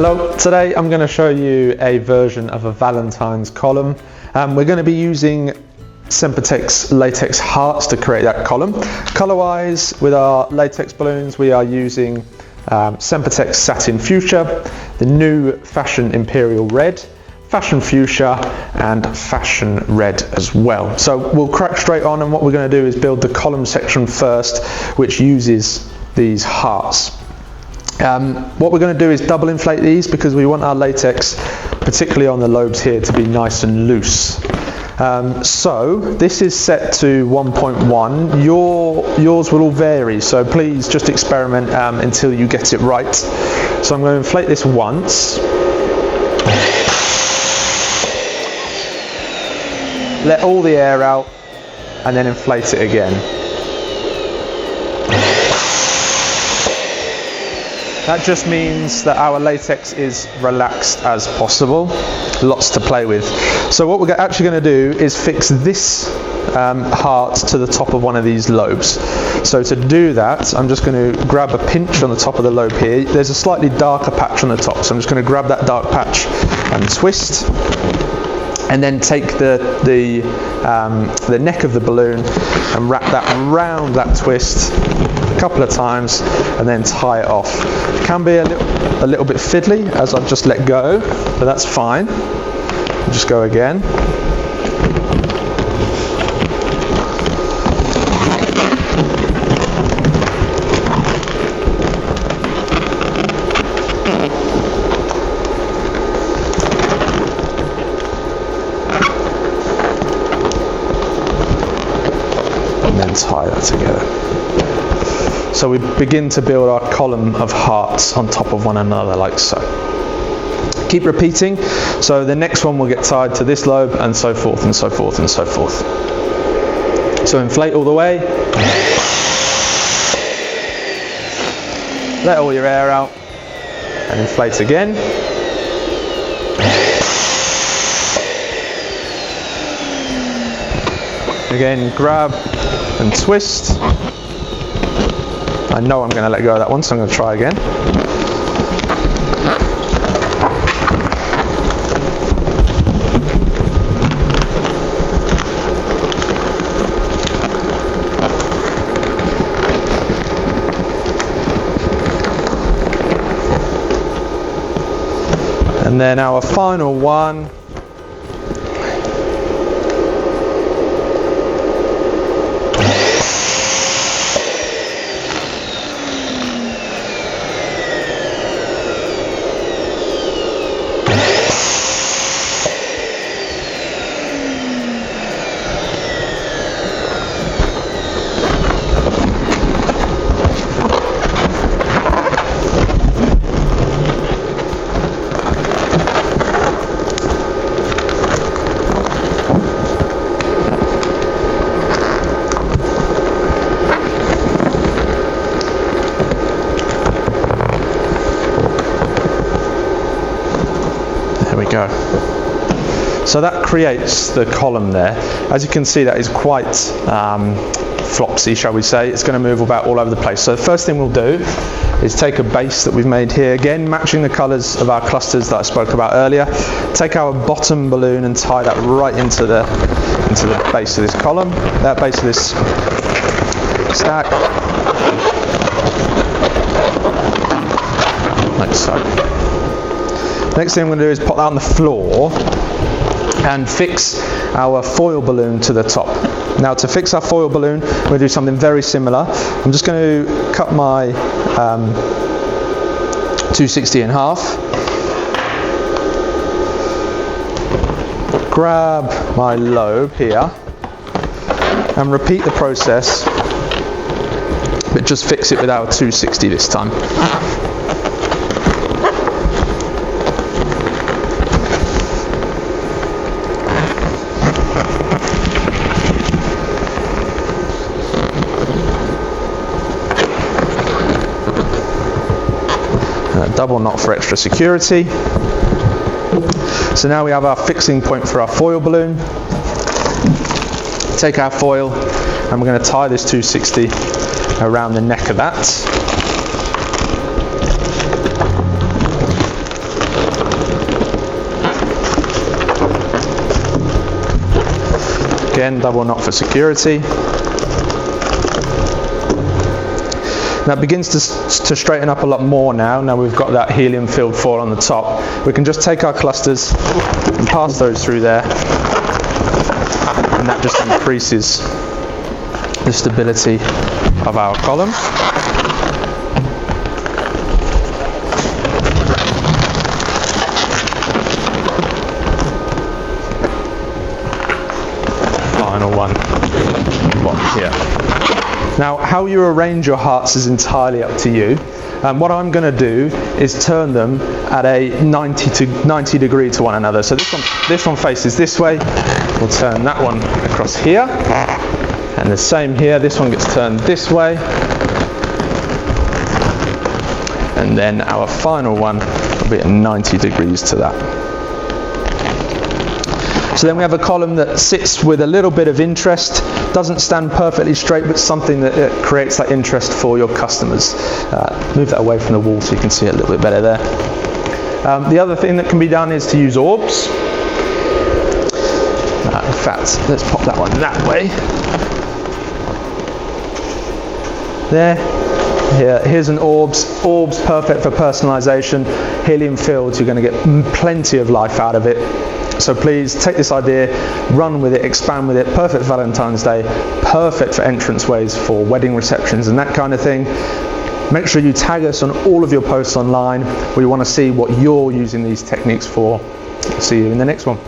Hello, today I'm going to show you a version of a Valentines column. We're going to be using Sempertex latex hearts to create that column. Color-wise, with our latex balloons, we are using Sempertex Satin Fuchsia, the new Fashion Imperial Red, Fashion Fuchsia and Fashion Red as well. So we'll crack straight on, and what we're going to do is build the column section first, which uses these hearts. What we're going to do is double inflate these because we want our latex, particularly on the lobes here, to be nice and loose. So this is set to 1.1. Yours will all vary, so please just experiment until you get it right. So I'm going to inflate this once. Let all the air out and then inflate it again. That just means that our latex is relaxed as possible. Lots to play with. So what we're actually going to do is fix this heart to the top of one of these lobes. So to do that, I'm just going to grab a pinch on the top of the lobe here. There's a slightly darker patch on the top, so I'm just going to grab that dark patch and twist. And then take the neck of the balloon and wrap that round that twist a couple of times and then tie it off. It can be a little bit fiddly as I've just let go, but that's fine. Just go again. And tie that together. So we begin to build our column of hearts on top of one another like so. Keep repeating, so the next one will get tied to this lobe and so forth and so forth and so forth. So inflate all the way. Let all your air out and inflate again. Again, grab and twist. I know I'm going to let go of that one, so I'm going to try again. And then our final one. There we go. So that creates the column there. As you can see, that is quite flopsy, shall we say. It's going to move about all over the place. So the first thing we'll do is take a base that we've made here, again matching the colours of our clusters that I spoke about earlier. Take our bottom balloon and tie that right into the base of this column, that base of this stack, like so. Next thing I'm going to do is pop that on the floor and fix our foil balloon to the top. Now to fix our foil balloon, we're going to do something very similar. I'm just going to cut my 260 in half, grab my lobe here and repeat the process, but just fix it with our 260 this time. Double knot for extra security. So now we have our fixing point for our foil balloon. Take our foil and we're going to tie this 260 around the neck of that. Again, double knot for security. Now it begins to straighten up a lot more now. Now we've got that helium-filled foil on the top. We can just take our clusters and pass those through there, and that just increases the stability of our column. Final one here. Now, how you arrange your hearts is entirely up to you. What I'm going to do is turn them at a 90 degree to one another. So this one faces this way. We'll turn that one across here, and the same here. This one gets turned this way, and then our final one will be at 90 degrees to that. So then we have a column that sits with a little bit of interest, doesn't stand perfectly straight, but something that creates that interest for your customers. Move that away from the wall so you can see it a little bit better there. The other thing that can be done is to use orbs. In fact, let's pop that one that way. There. Here's an orbs perfect for personalization. Helium filled, you're going to get plenty of life out of it. So please take this idea, run with it, expand with it. Perfect for Valentine's Day, perfect for entranceways for wedding receptions and that kind of thing. Make sure you tag us on all of your posts online. We want to see what you're using these techniques for. See you in the next one.